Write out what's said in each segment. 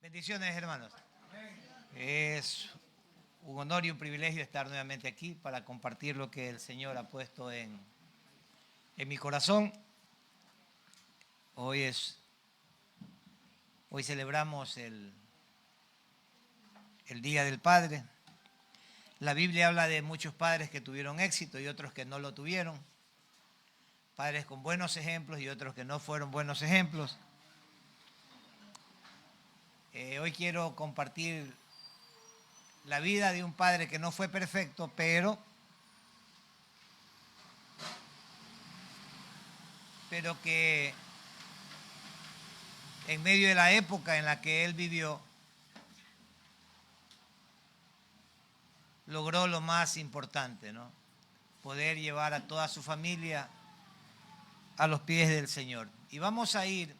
Bendiciones, hermanos. Es un honor y un privilegio estar nuevamente aquí para compartir lo que el Señor ha puesto en mi corazón. Hoy celebramos el Día del Padre. La Biblia habla de muchos padres que tuvieron éxito y otros que no lo tuvieron. Padres con buenos ejemplos y otros que no fueron buenos ejemplos. Hoy quiero compartir la vida de un padre que no fue perfecto, pero que en medio de la época en la que él vivió, logró lo más importante, ¿no? Poder llevar a toda su familia a los pies del Señor. Y vamos a ir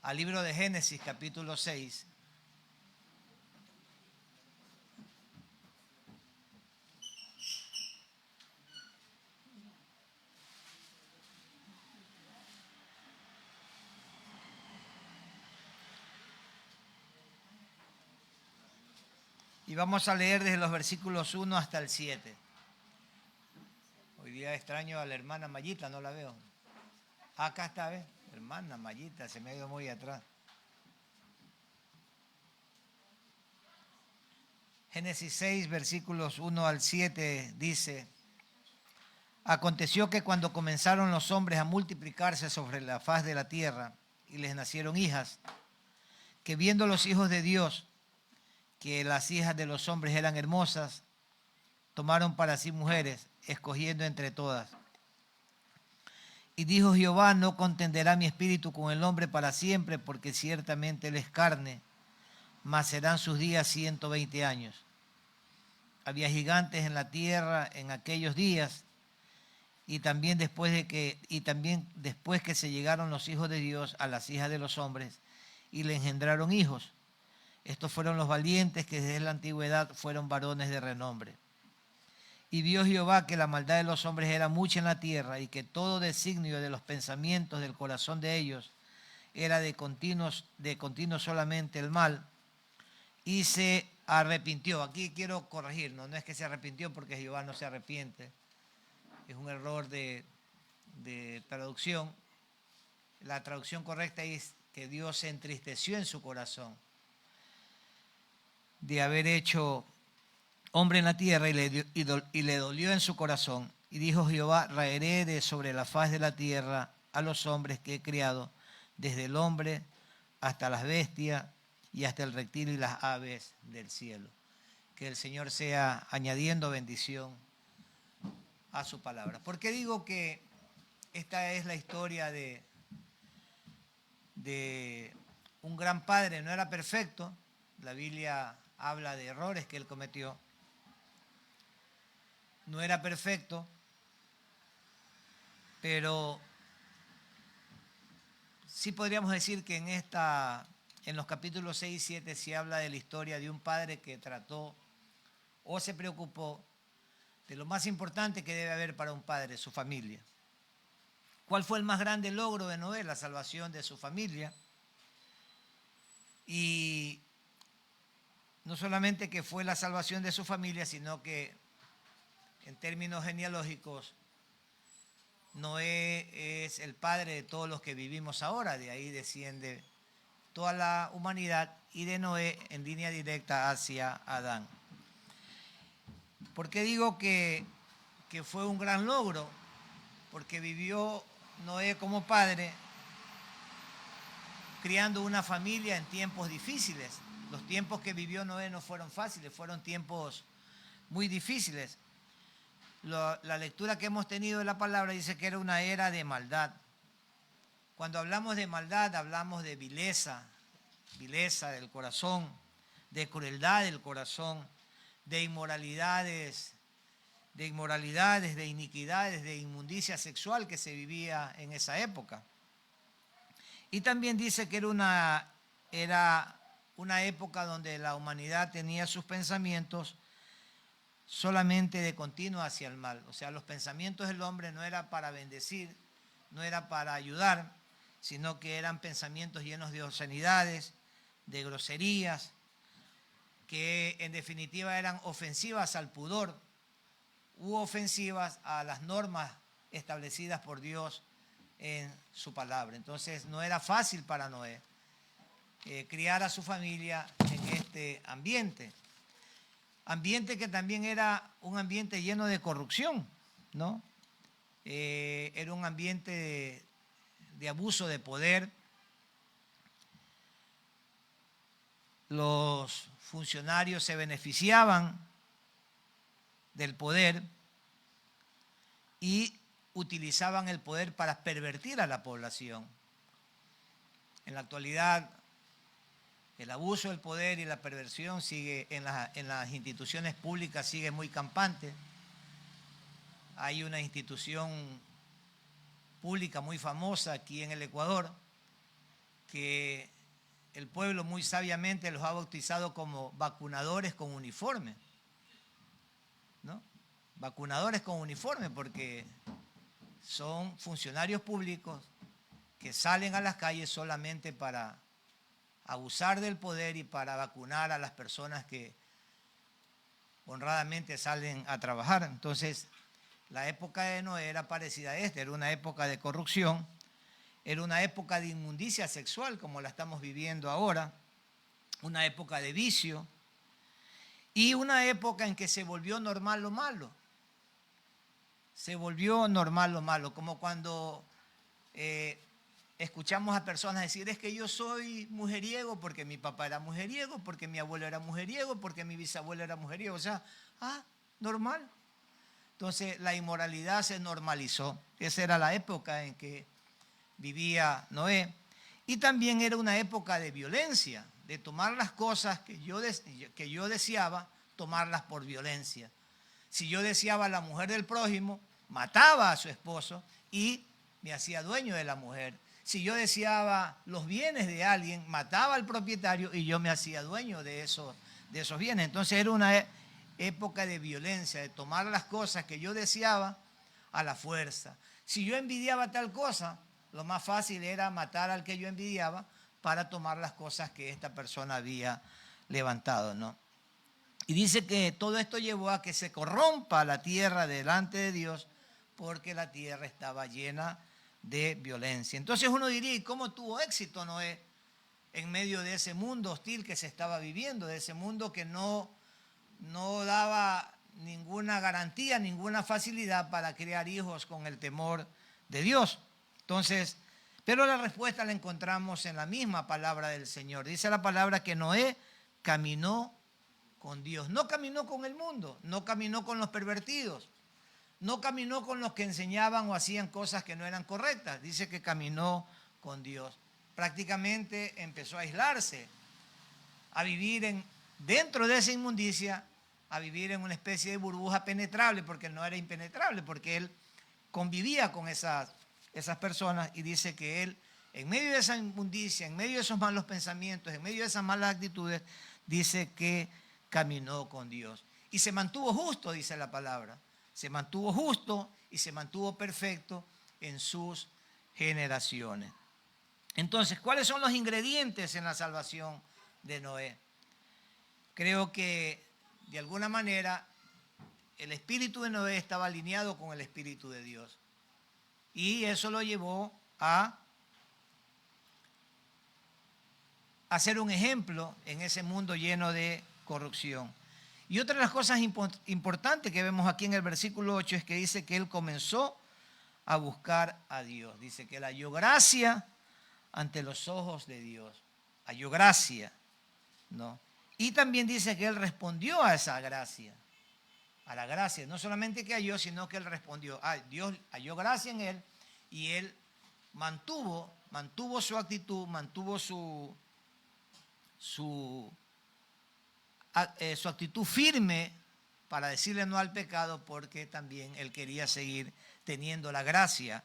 al libro de Génesis, capítulo 6. Y vamos a leer desde los versículos 1 hasta el 7. Hoy día extraño a la hermana Mayita, no la veo. Acá está, ¿ves? Hermana Mayita, se me ha ido muy atrás. Génesis 6, versículos 1 al 7 dice: Aconteció que cuando comenzaron los hombres a multiplicarse sobre la faz de la tierra y les nacieron hijas, que viendo los hijos de Dios que las hijas de los hombres eran hermosas, tomaron para sí mujeres, escogiendo entre todas. Y dijo Jehová: no contenderá mi espíritu con el hombre para siempre, porque ciertamente él es carne, mas serán sus días 120 años. Había gigantes en la tierra en aquellos días, y también después que se llegaron los hijos de Dios a las hijas de los hombres, y le engendraron hijos. Estos fueron los valientes que desde la antigüedad fueron varones de renombre. Y vio Jehová que la maldad de los hombres era mucha en la tierra, y que todo designio de los pensamientos del corazón de ellos era de continuo solamente el mal, y se arrepintió. Aquí quiero corregir, no es que se arrepintió, porque Jehová no se arrepiente. Es un error de traducción. La traducción correcta es que Dios se entristeció en su corazón de haber hecho hombre en la tierra, y le dolió en su corazón. Y dijo Jehová: raeré de sobre la faz de la tierra a los hombres que he criado, desde el hombre hasta las bestias y hasta el reptil y las aves del cielo. Que el Señor sea añadiendo bendición a su palabra. ¿Por qué digo que esta es la historia de un gran padre? No era perfecto. La Biblia habla de errores que él cometió. No era perfecto, pero sí podríamos decir que en los capítulos 6 y 7 se habla de la historia de un padre que trató o se preocupó de lo más importante que debe haber para un padre: su familia. ¿Cuál fue el más grande logro de Noé? La salvación de su familia. Y no solamente que fue la salvación de su familia, sino que en términos genealógicos, Noé es el padre de todos los que vivimos ahora. De ahí desciende toda la humanidad, y de Noé en línea directa hacia Adán. ¿Por qué digo que fue un gran logro? Porque vivió Noé como padre, criando una familia en tiempos difíciles. Los tiempos que vivió Noé no fueron fáciles, fueron tiempos muy difíciles. La lectura que hemos tenido de la palabra dice que era una era de maldad. Cuando hablamos de maldad, hablamos de vileza del corazón, de crueldad del corazón, de inmoralidades, de iniquidades, de inmundicia sexual que se vivía en esa época. Y también dice que era una época donde la humanidad tenía sus pensamientos solamente de continuo hacia el mal. O sea, los pensamientos del hombre no era para bendecir, no era para ayudar, sino que eran pensamientos llenos de obscenidades, de groserías, que en definitiva eran ofensivas al pudor u ofensivas a las normas establecidas por Dios en su palabra. Entonces no era fácil para Noé criar a su familia en este ambiente. Ambiente que también era un ambiente lleno de corrupción, ¿no? Era un ambiente de abuso de poder. Los funcionarios se beneficiaban del poder y utilizaban el poder para pervertir a la población. En la actualidad, el abuso del poder y la perversión sigue en las instituciones públicas, sigue muy campante. Hay una institución pública muy famosa aquí en el Ecuador que el pueblo muy sabiamente los ha bautizado como vacunadores con uniforme, ¿no? Vacunadores con uniforme, porque son funcionarios públicos que salen a las calles solamente para abusar del poder y para vacunar a las personas que honradamente salen a trabajar. Entonces, la época de Noé era parecida a esta, era una época de corrupción, era una época de inmundicia sexual como la estamos viviendo ahora, una época de vicio y una época en que se volvió normal lo malo. Se volvió normal lo malo, como cuando escuchamos a personas decir, es que yo soy mujeriego porque mi papá era mujeriego, porque mi abuelo era mujeriego, porque mi bisabuelo era mujeriego. O sea, normal. Entonces la inmoralidad se normalizó. Esa era la época en que vivía Noé. Y también era una época de violencia, de tomar las cosas que yo deseaba, tomarlas por violencia. Si yo deseaba a la mujer del prójimo, mataba a su esposo y me hacía dueño de la mujer. Si yo deseaba los bienes de alguien, mataba al propietario y yo me hacía dueño de esos bienes. Entonces era una época de violencia, de tomar las cosas que yo deseaba a la fuerza. Si yo envidiaba tal cosa, lo más fácil era matar al que yo envidiaba para tomar las cosas que esta persona había levantado, ¿no? Y dice que todo esto llevó a que se corrompa la tierra delante de Dios porque la tierra estaba llena de violencia. Entonces uno diría, ¿y cómo tuvo éxito Noé en medio de ese mundo hostil que se estaba viviendo, de ese mundo que no daba ninguna garantía, ninguna facilidad para crear hijos con el temor de Dios? Entonces, pero la respuesta la encontramos en la misma palabra del Señor. Dice la palabra que Noé caminó con Dios. No caminó con el mundo, no caminó con los pervertidos, no caminó con los que enseñaban o hacían cosas que no eran correctas. Dice que caminó con Dios. Prácticamente empezó a aislarse, a vivir dentro de esa inmundicia, a vivir en una especie de burbuja penetrable, porque no era impenetrable, porque él convivía con esas personas, y dice que él, en medio de esa inmundicia, en medio de esos malos pensamientos, en medio de esas malas actitudes, dice que caminó con Dios. Y se mantuvo justo, dice la palabra. Se mantuvo justo y se mantuvo perfecto en sus generaciones. Entonces, ¿cuáles son los ingredientes en la salvación de Noé? Creo que, de alguna manera, el espíritu de Noé estaba alineado con el espíritu de Dios. Y eso lo llevó a ser un ejemplo en ese mundo lleno de corrupción. Y otra de las cosas importantes que vemos aquí en el versículo 8 es que dice que él comenzó a buscar a Dios. Dice que él halló gracia ante los ojos de Dios. Halló gracia, ¿no? Y también dice que él respondió a esa gracia, a la gracia. No solamente que halló, sino que él respondió. Dios halló gracia en él y él mantuvo su actitud, mantuvo su actitud firme para decirle no al pecado, porque también él quería seguir teniendo la gracia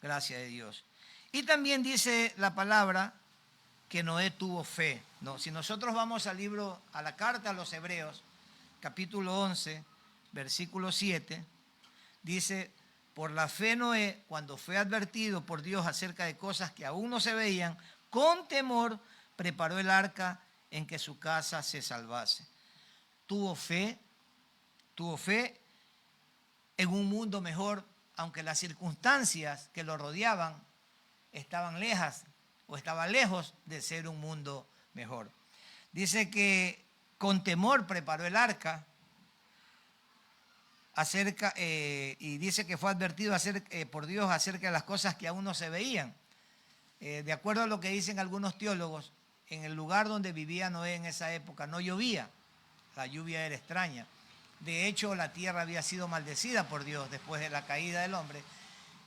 de Dios. Y también dice la palabra que Noé tuvo fe, ¿no? Si nosotros vamos a la carta a los Hebreos, capítulo 11, versículo 7, dice, por la fe Noé, cuando fue advertido por Dios acerca de cosas que aún no se veían, con temor preparó el arca en que su casa se salvase. Tuvo fe en un mundo mejor, aunque las circunstancias que lo rodeaban estaban lejos de ser un mundo mejor. Dice que con temor preparó el arca y dice que fue advertido por Dios acerca de las cosas que aún no se veían. De acuerdo a lo que dicen algunos teólogos, en el lugar donde vivía Noé en esa época no llovía, la lluvia era extraña. De hecho, la tierra había sido maldecida por Dios después de la caída del hombre.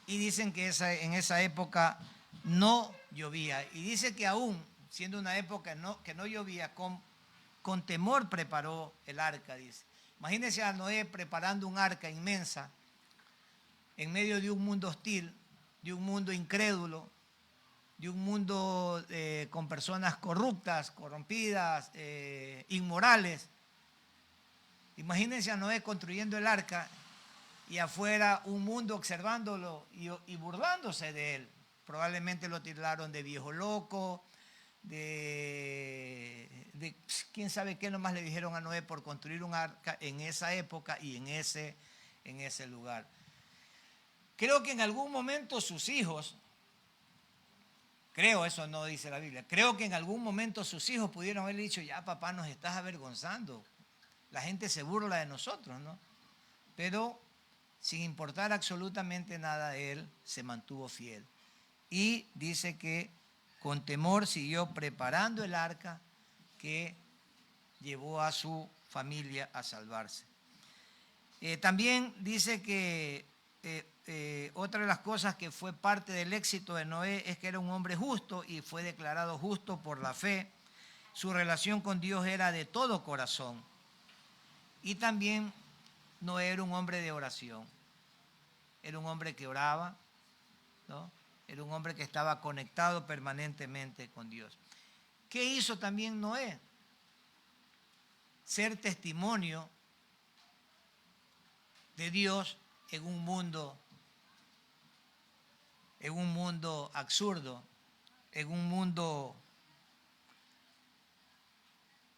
Y dicen que en esa época no llovía. Y dice que aún, siendo una época que no llovía, con temor preparó el arca, dice. Imagínense a Noé preparando un arca inmensa en medio de un mundo hostil, de un mundo incrédulo, de un mundo con personas corruptas, corrompidas, inmorales. Imagínense a Noé construyendo el arca y afuera un mundo observándolo y burlándose de él. Probablemente lo tildaron de viejo loco, de quién sabe qué nomás le dijeron a Noé por construir un arca en esa época y en ese lugar. Creo que en algún momento sus hijos, creo, eso no dice la Biblia, creo que en algún momento sus hijos pudieron haberle dicho, ya papá, nos estás avergonzando. La gente se burla de nosotros, ¿no? Pero sin importar absolutamente nada, él se mantuvo fiel. Y dice que con temor siguió preparando el arca que llevó a su familia a salvarse. También dice que otra de las cosas que fue parte del éxito de Noé es que era un hombre justo y fue declarado justo por la fe. Su relación con Dios era de todo corazón. Y también Noé era un hombre de oración. Era un hombre que oraba, ¿no? Era un hombre que estaba conectado permanentemente con Dios. ¿Qué hizo también Noé? Ser testimonio de Dios en un mundo absurdo, en un mundo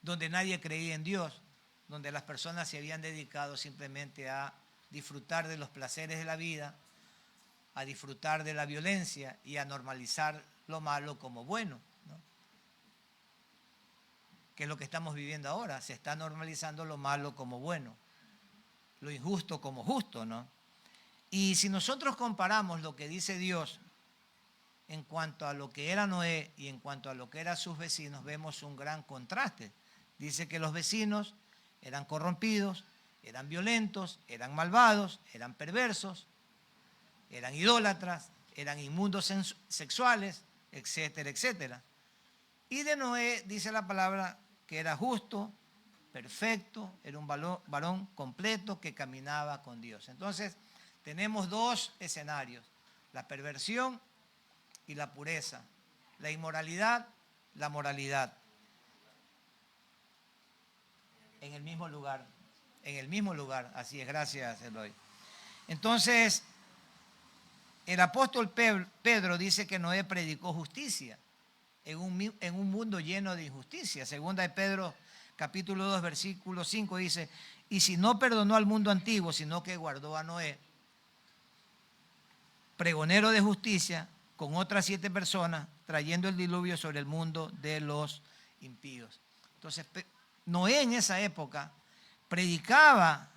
donde nadie creía en Dios, donde las personas se habían dedicado simplemente a disfrutar de los placeres de la vida, a disfrutar de la violencia y a normalizar lo malo como bueno, ¿no? Que es lo que estamos viviendo ahora, se está normalizando lo malo como bueno, lo injusto como justo, ¿no? Y si nosotros comparamos lo que dice Dios en cuanto a lo que era Noé y en cuanto a lo que eran sus vecinos, vemos un gran contraste. Dice que los vecinos eran corrompidos, eran violentos, eran malvados, eran perversos, eran idólatras, eran inmundos sexuales, etcétera, etcétera. Y de Noé dice la palabra que era justo, perfecto, era un varón completo que caminaba con Dios. Entonces, tenemos dos escenarios, la perversión y la pureza, la inmoralidad, la moralidad. En el mismo lugar, así es, gracias Eloy. Entonces, el apóstol Pedro dice que Noé predicó justicia en un mundo lleno de injusticia. Segunda de Pedro, capítulo 2, versículo 5 dice, y si no perdonó al mundo antiguo, sino que guardó a Noé, pregonero de justicia, con otras 7 personas, trayendo el diluvio sobre el mundo de los impíos. Entonces, Noé en esa época predicaba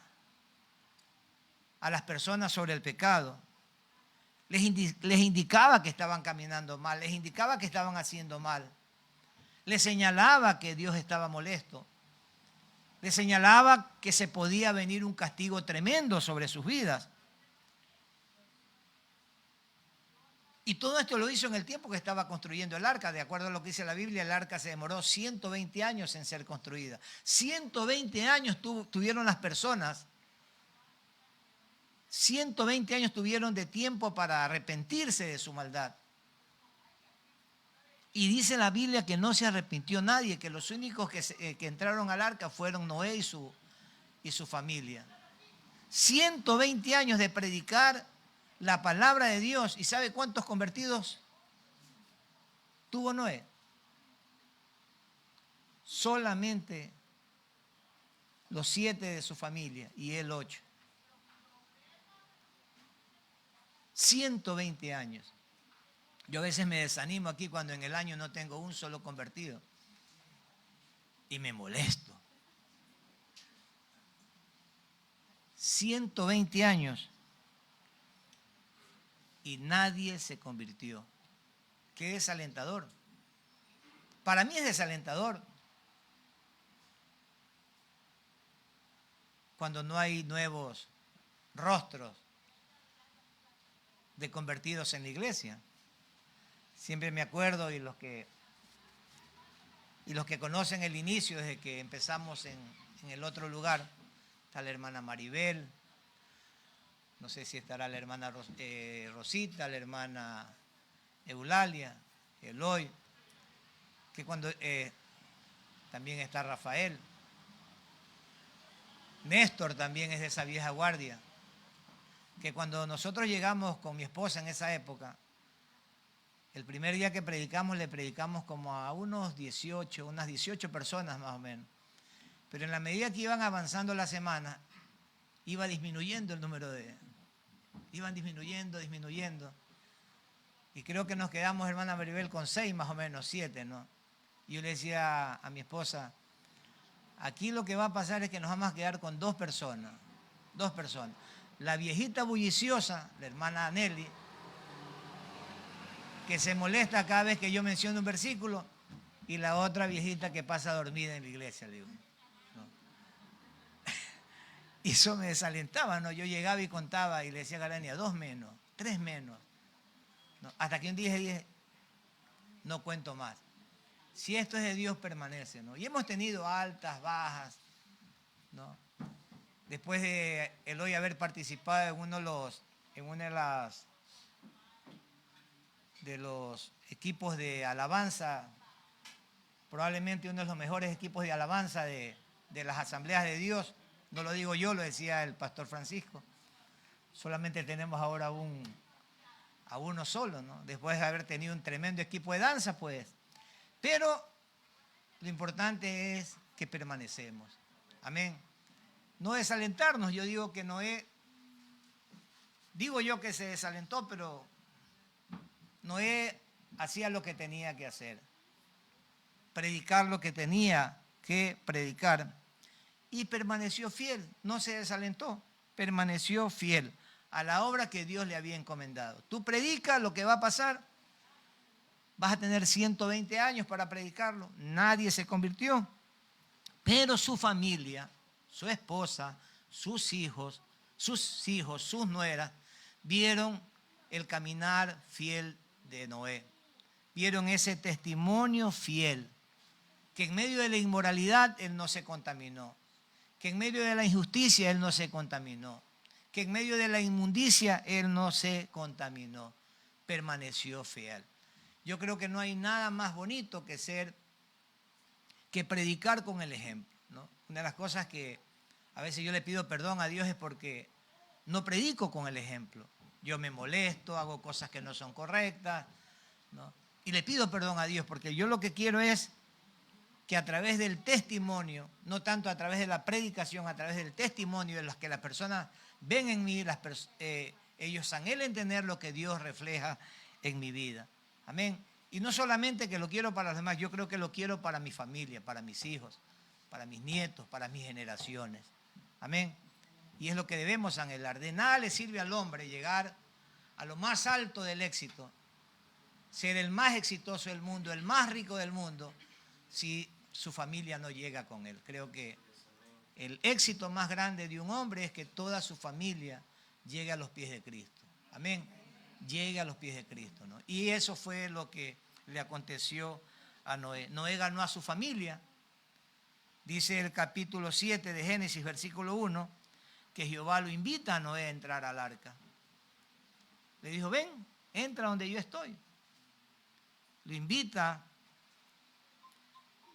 a las personas sobre el pecado, les indicaba que estaban caminando mal, les indicaba que estaban haciendo mal, les señalaba que Dios estaba molesto, les señalaba que se podía venir un castigo tremendo sobre sus vidas. Y todo esto lo hizo en el tiempo que estaba construyendo el arca. De acuerdo a lo que dice la Biblia, el arca se demoró 120 años en ser construida. 120 años tuvieron las personas. 120 años tuvieron de tiempo para arrepentirse de su maldad. Y dice la Biblia que no se arrepintió nadie, que los únicos que entraron al arca fueron Noé y su familia. 120 años de predicar la palabra de Dios. ¿Y sabe cuántos convertidos tuvo Noé? solamente los 7 de su familia y él 8. 120 años. Yo a veces me desanimo aquí cuando en el año no tengo un solo convertido. Y me molesto. 120 años y nadie se convirtió. Qué desalentador. Para mí es desalentador cuando no hay nuevos rostros de convertidos en la iglesia. Siempre me acuerdo, y los que conocen el inicio desde que empezamos en el otro lugar, está la hermana Maribel, no sé si estará la hermana Rosita, la hermana Eulalia, Eloy, que cuando también está Rafael. Néstor también es de esa vieja guardia, que cuando nosotros llegamos con mi esposa en esa época, el primer día que predicamos, le predicamos como a unas 18 personas más o menos. Pero en la medida que iban avanzando la semana, iba disminuyendo el número iban disminuyendo. Y creo que nos quedamos, hermana Maribel, con 6 más o menos, 7, ¿no? Y yo le decía a mi esposa, aquí lo que va a pasar es que nos vamos a quedar con 2 personas. 2 personas. La viejita bulliciosa, la hermana Nelly, que se molesta cada vez que yo menciono un versículo, y la otra viejita que pasa dormida en la iglesia, le digo. ¿No? Y eso me desalentaba, ¿no? Yo llegaba y contaba y le decía a Garania, 2 menos, 3 menos. ¿No? Hasta que un día dije, no cuento más. Si esto es de Dios, permanece, ¿no? Y hemos tenido altas, bajas, ¿no? Después de Eloy haber participado en uno de los equipos de alabanza, probablemente uno de los mejores equipos de alabanza de las asambleas de Dios, no lo digo yo, lo decía el pastor Francisco, solamente tenemos ahora a uno solo, ¿no? Después de haber tenido un tremendo equipo de danza, pues. Pero lo importante es que permanecemos. Amén. No desalentarnos. Yo digo que Noé, digo yo que se desalentó, pero Noé hacía lo que tenía que hacer. Predicar lo que tenía que predicar. Y permaneció fiel, no se desalentó, permaneció fiel a la obra que Dios le había encomendado. Tú predicas lo que va a pasar, vas a tener 120 años para predicarlo, nadie se convirtió, pero su familia, su esposa, sus hijos, sus nueras, vieron el caminar fiel de Noé, vieron ese testimonio fiel, que en medio de la inmoralidad él no se contaminó, que en medio de la injusticia él no se contaminó, que en medio de la inmundicia él no se contaminó, permaneció fiel. Yo creo que no hay nada más bonito que predicar con el ejemplo, ¿no? Una de las cosas que a veces yo le pido perdón a Dios es porque no predico con el ejemplo. Yo me molesto, hago cosas que no son correctas, ¿no? Y le pido perdón a Dios porque yo lo que quiero es que a través del testimonio, no tanto a través de la predicación, a través del testimonio de las que las personas ven en mí, ellos anhelen tener lo que Dios refleja en mi vida. Amén. Y no solamente que lo quiero para los demás, yo creo que lo quiero para mi familia, para mis hijos, para mis nietos, para mis generaciones. Amén. Y es lo que debemos anhelar. De nada le sirve al hombre llegar a lo más alto del éxito, ser el más exitoso del mundo, el más rico del mundo, si su familia no llega con él. Creo que el éxito más grande de un hombre es que toda su familia llegue a los pies de Cristo. Amén. Llegue a los pies de Cristo, ¿no? Y eso fue lo que le aconteció a Noé. Noé ganó a su familia. Dice el capítulo 7 de Génesis, versículo 1, que Jehová lo invita a Noé a entrar al arca. Le dijo, ven, entra donde yo estoy. Lo invita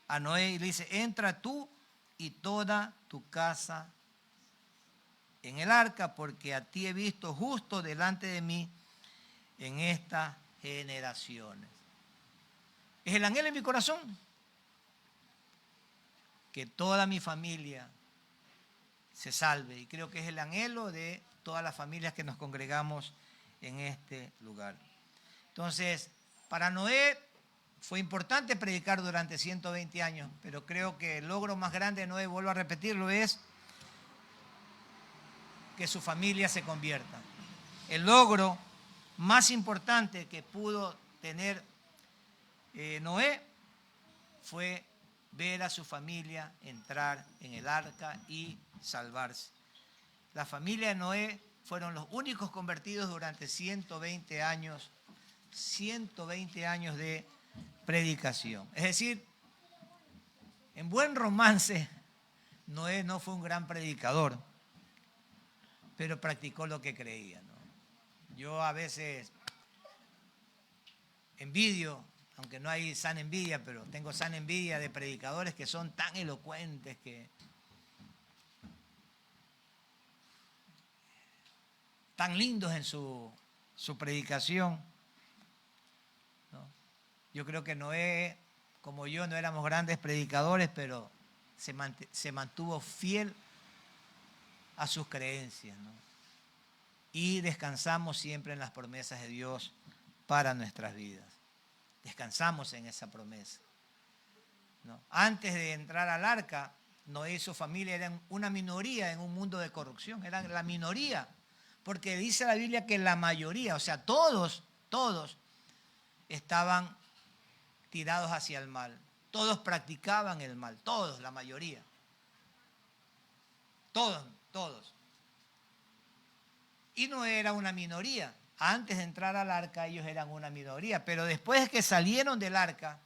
a Noé y le dice, entra tú y toda tu casa en el arca, porque a ti he visto justo delante de mí en estas generaciones. Es el anhelo en mi corazón que toda mi familia se salve. Y creo que es el anhelo de todas las familias que nos congregamos en este lugar. Entonces, para Noé fue importante predicar durante 120 años, pero creo que el logro más grande de Noé, vuelvo a repetirlo, es que su familia se convierta. El logro más importante que pudo tener Noé fue ver a su familia entrar en el arca y salvarse. La familia de Noé fueron los únicos convertidos durante 120 años de predicación. Es decir, en buen romance, Noé no fue un gran predicador, pero practicó lo que creía, ¿no? Yo a veces envidio, aunque no hay sana envidia, pero tengo sana envidia de predicadores que son tan elocuentes, que tan lindos en su predicación, ¿no? Yo creo que Noé, como yo, no éramos grandes predicadores, pero se mantuvo fiel a sus creencias, ¿no? Y descansamos siempre en las promesas de Dios para nuestras vidas. Descansamos en esa promesa, ¿no? Antes de entrar al arca, Noé y su familia eran una minoría en un mundo de corrupción, eran la minoría, porque dice la Biblia que la mayoría, o sea, todos estaban tirados hacia el mal, todos practicaban el mal, todos, la mayoría, todos. Y Noé era una minoría. Antes de entrar al arca ellos eran una minoría, pero después de que salieron del arca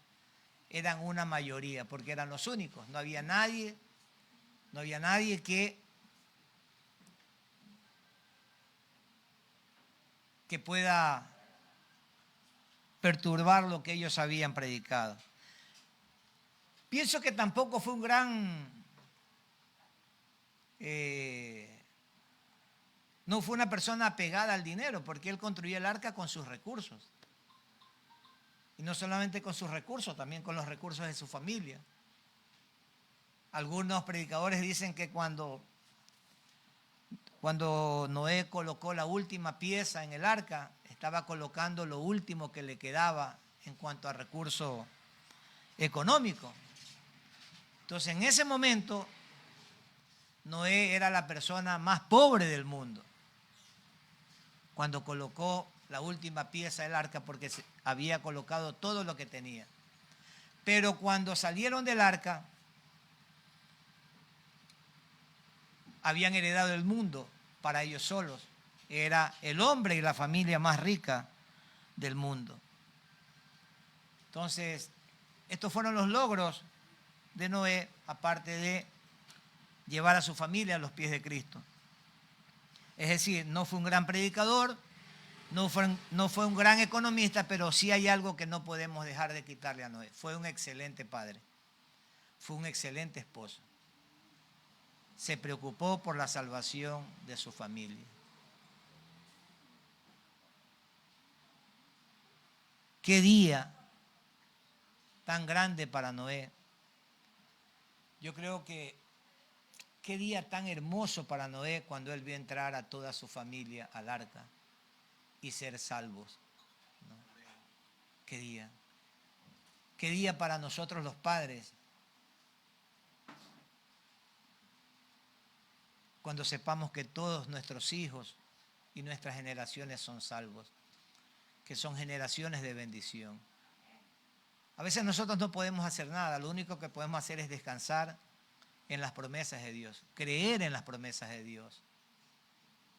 eran una mayoría, porque eran los únicos. No había nadie que pueda perturbar lo que ellos habían predicado. Pienso que tampoco fue un gran... no fue una persona apegada al dinero, porque él construyó el arca con sus recursos. Y no solamente con sus recursos, también con los recursos de su familia. Algunos predicadores dicen que cuando Noé colocó la última pieza en el arca, estaba colocando lo último que le quedaba en cuanto a recurso económico. Entonces, en ese momento, Noé era la persona más pobre del mundo cuando colocó la última pieza del arca, porque había colocado todo lo que tenía. Pero cuando salieron del arca, habían heredado el mundo para ellos solos. Era el hombre y la familia más rica del mundo. Entonces, estos fueron los logros de Noé, aparte de llevar a su familia a los pies de Cristo. Es decir, no fue un gran predicador, no fue un gran economista, pero sí hay algo que no podemos dejar de quitarle a Noé. Fue un excelente padre, fue un excelente esposo. Se preocupó por la salvación de su familia. Qué día tan grande para Noé. Yo creo que qué día tan hermoso para Noé cuando él vio entrar a toda su familia al arca y ser salvos, ¿no? Qué día. Qué día para nosotros los padres, cuando sepamos que todos nuestros hijos y nuestras generaciones son salvos, que son generaciones de bendición. A veces nosotros no podemos hacer nada, lo único que podemos hacer es descansar en las promesas de Dios, creer en las promesas de Dios.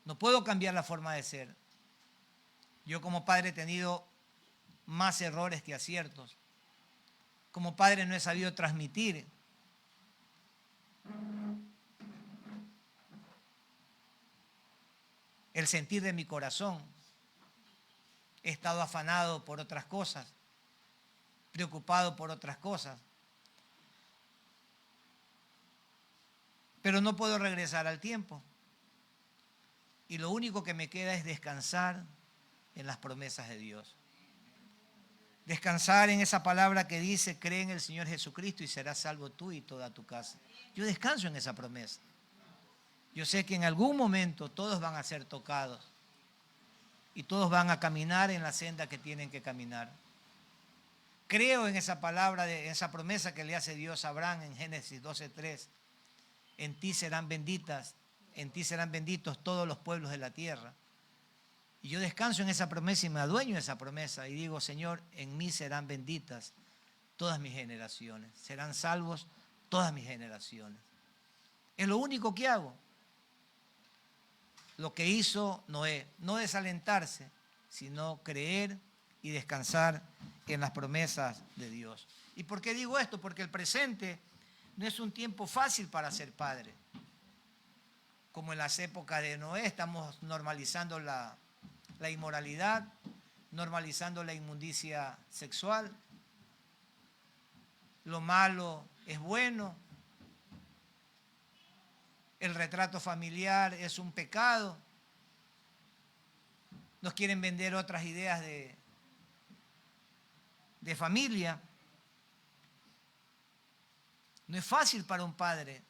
No puedo cambiar la forma de ser. Yo como padre he tenido más errores que aciertos. Como padre no he sabido transmitir el sentir de mi corazón. He estado afanado por otras cosas, preocupado por otras cosas. Pero no puedo regresar al tiempo. Y lo único que me queda es descansar en las promesas de Dios. Descansar en esa palabra que dice, cree en el Señor Jesucristo y serás salvo tú y toda tu casa. Yo descanso en esa promesa. Yo sé que en algún momento todos van a ser tocados y todos van a caminar en la senda que tienen que caminar. Creo en esa palabra, en esa promesa que le hace Dios a Abraham en Génesis 12:3. En ti serán benditas, en ti serán benditos todos los pueblos de la tierra. Y yo descanso en esa promesa y me adueño de esa promesa y digo, Señor, en mí serán benditas todas mis generaciones, serán salvos todas mis generaciones. Es lo único que hago. Lo que hizo Noé, no desalentarse, sino creer y descansar en las promesas de Dios. ¿Y por qué digo esto? Porque el presente no es un tiempo fácil para ser padre. Como en las épocas de Noé, estamos normalizando la inmoralidad, normalizando la inmundicia sexual. Lo malo es bueno. El retrato familiar es un pecado. Nos quieren vender otras ideas de familia. No es fácil para un padre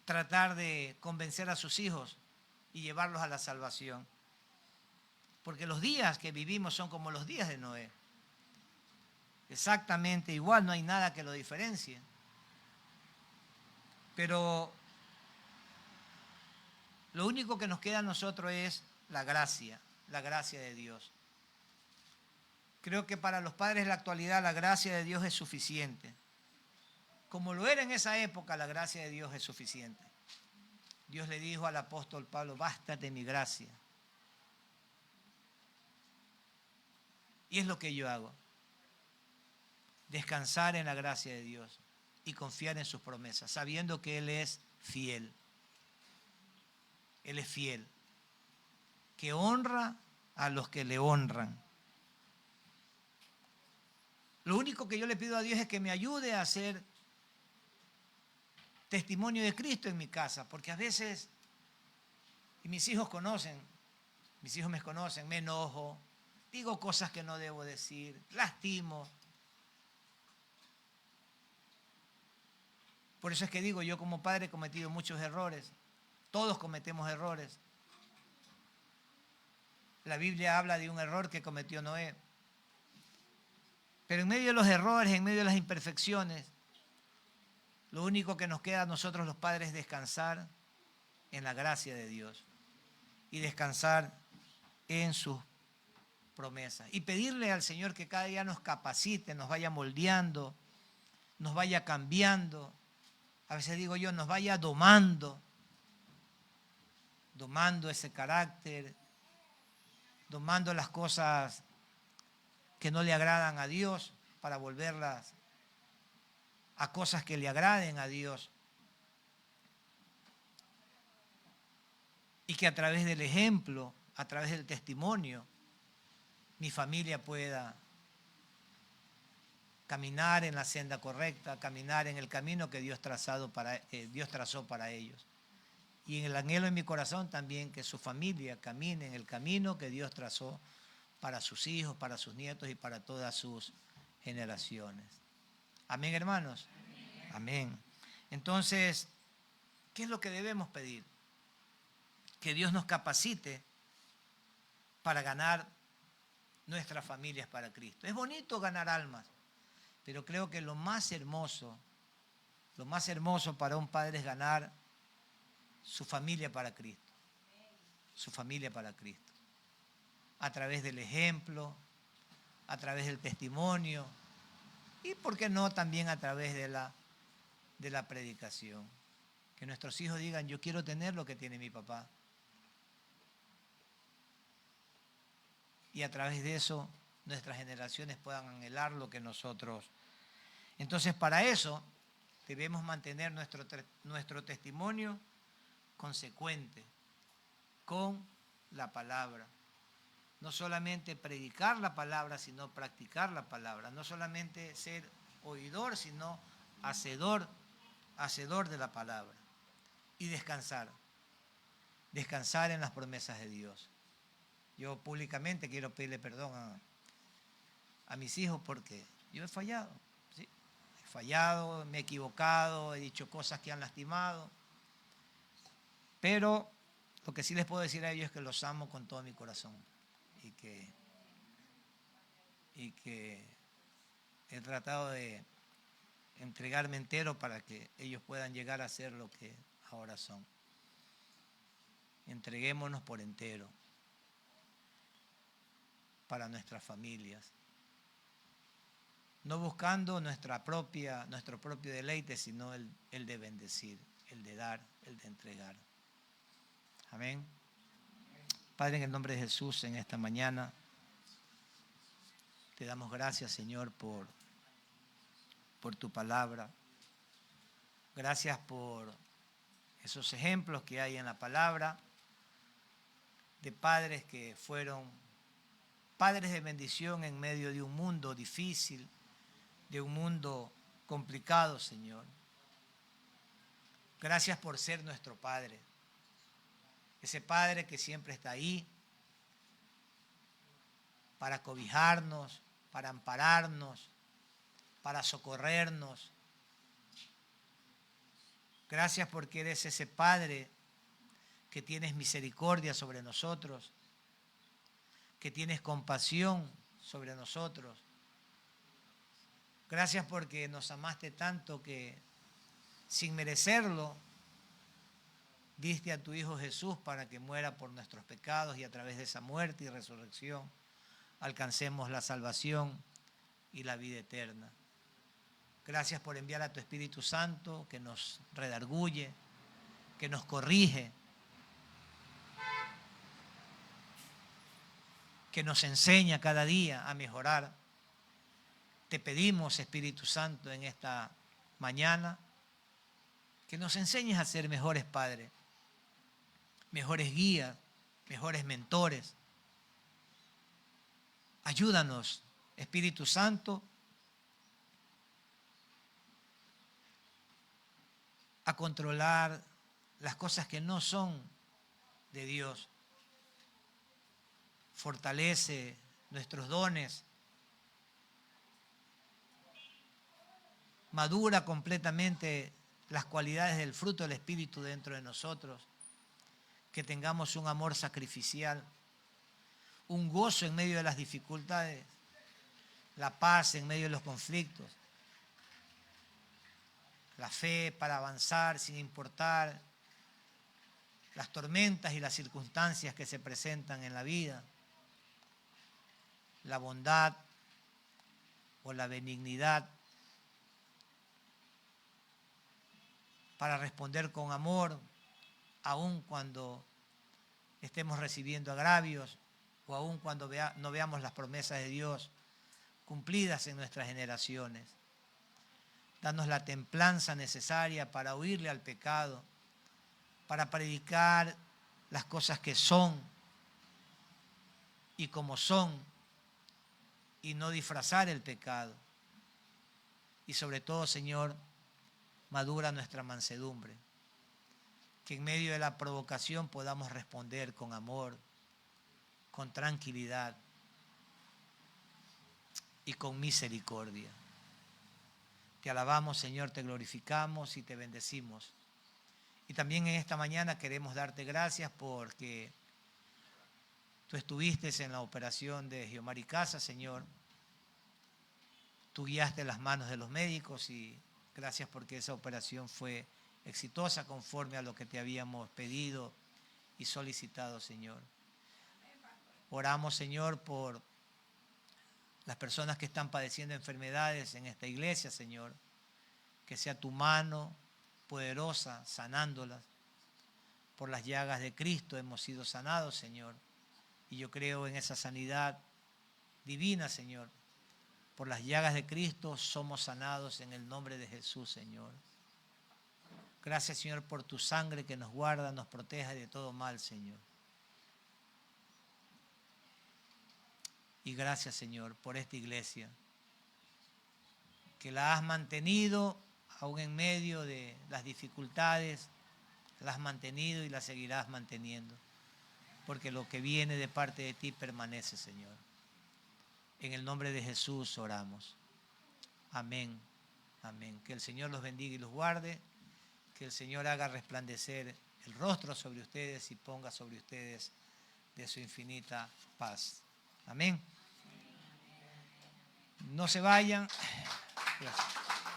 tratar de convencer a sus hijos y llevarlos a la salvación. Porque los días que vivimos son como los días de Noé. Exactamente igual, no hay nada que lo diferencie. Pero lo único que nos queda a nosotros es la gracia de Dios. Creo que para los padres de la actualidad la gracia de Dios es suficiente. Como lo era en esa época, la gracia de Dios es suficiente. Dios le dijo al apóstol Pablo, bástate mi gracia. Y es lo que yo hago. Descansar en la gracia de Dios y confiar en sus promesas, sabiendo que Él es fiel. Él es fiel, que honra a los que le honran. Lo único que yo le pido a Dios es que me ayude a hacer testimonio de Cristo en mi casa, porque a veces, y mis hijos me conocen, me enojo, digo cosas que no debo decir, lastimo. Por eso es que digo, yo como padre he cometido muchos errores, todos cometemos errores. La Biblia habla de un error que cometió Noé. Pero en medio de los errores, en medio de las imperfecciones, lo único que nos queda a nosotros los padres es descansar en la gracia de Dios y descansar en sus promesas. Y pedirle al Señor que cada día nos capacite, nos vaya moldeando, nos vaya cambiando. A veces digo yo, nos vaya domando ese carácter, domando las cosas que no le agradan a Dios para volverlas a cosas que le agraden a Dios. Y que a través del ejemplo, a través del testimonio, mi familia pueda caminar en la senda correcta, caminar en el camino que Dios trazó para ellos. Y en el anhelo en mi corazón también que su familia camine en el camino que Dios trazó para sus hijos, para sus nietos y para todas sus generaciones. Amén, hermanos. Amén. Entonces, ¿qué es lo que debemos pedir? Que Dios nos capacite para ganar nuestras familias para Cristo. Es bonito ganar almas, pero creo que lo más hermoso para un padre es ganar su familia para Cristo. Su familia para Cristo. A través del ejemplo, a través del testimonio y, ¿por qué no?, también a través de la predicación. Que nuestros hijos digan, yo quiero tener lo que tiene mi papá. Y a través de eso nuestras generaciones puedan anhelar lo que nosotros. Entonces, para eso debemos mantener nuestro testimonio consecuente con la palabra. No solamente predicar la palabra, sino practicar la palabra. No solamente ser oidor, sino hacedor de la palabra. Y descansar en las promesas de Dios. Yo públicamente quiero pedirle perdón a mis hijos porque yo he fallado, ¿sí? He fallado, me he equivocado, he dicho cosas que han lastimado, pero lo que sí les puedo decir a ellos es que los amo con todo mi corazón y que he tratado de entregarme entero para que ellos puedan llegar a ser lo que ahora son. Entreguémonos por entero para nuestras familias, no buscando nuestro propio deleite, sino el de bendecir, el de dar, el de entregar. Amén. Padre, en el nombre de Jesús, en esta mañana, te damos gracias, Señor, por tu palabra. Gracias por esos ejemplos que hay en la palabra de padres que fueron padres de bendición en medio de un mundo difícil, de un mundo complicado, Señor. Gracias por ser nuestro Padre, ese Padre que siempre está ahí para cobijarnos, para ampararnos, para socorrernos. Gracias porque eres ese Padre que tienes misericordia sobre nosotros, que tienes compasión sobre nosotros. Gracias porque nos amaste tanto que sin merecerlo diste a tu Hijo Jesús para que muera por nuestros pecados y a través de esa muerte y resurrección alcancemos la salvación y la vida eterna. Gracias por enviar a tu Espíritu Santo que nos redarguye, que nos corrige, que nos enseña cada día a mejorar. Te pedimos, Espíritu Santo, en esta mañana, que nos enseñes a ser mejores padres, mejores guías, mejores mentores. Ayúdanos, Espíritu Santo, a controlar las cosas que no son de Dios. Fortalece nuestros dones. Madura completamente las cualidades del fruto del Espíritu dentro de nosotros. Que tengamos un amor sacrificial, un gozo en medio de las dificultades, la paz en medio de los conflictos, la fe para avanzar sin importar las tormentas y las circunstancias que se presentan en la vida, la bondad o la benignidad para responder con amor, aun cuando estemos recibiendo agravios o aun cuando no veamos las promesas de Dios cumplidas en nuestras generaciones. Danos la templanza necesaria para huirle al pecado, para predicar las cosas que son y como son y no disfrazar el pecado. Y sobre todo, Señor, madura nuestra mansedumbre, que en medio de la provocación podamos responder con amor, con tranquilidad y con misericordia. Te alabamos, Señor, te glorificamos y te bendecimos. Y también en esta mañana queremos darte gracias porque tú estuviste en la operación de Giomar y Casa, Señor. Tú guiaste las manos de los médicos y gracias porque esa operación fue exitosa conforme a lo que te habíamos pedido y solicitado, Señor. Oramos, Señor, por las personas que están padeciendo enfermedades en esta iglesia, Señor. Que sea tu mano poderosa sanándolas. Por las llagas de Cristo hemos sido sanados, Señor. Y yo creo en esa sanidad divina, Señor. Por las llagas de Cristo somos sanados en el nombre de Jesús, Señor. Gracias, Señor, por tu sangre que nos guarda, nos protege de todo mal, Señor. Y gracias, Señor, por esta iglesia, que la has mantenido aún en medio de las dificultades, la has mantenido y la seguirás manteniendo. porque lo que viene de parte de ti permanece, Señor. En el nombre de Jesús oramos. Amén. Amén. Que el Señor los bendiga y los guarde. Que el Señor haga resplandecer el rostro sobre ustedes y ponga sobre ustedes de su infinita paz. Amén. No se vayan. Gracias.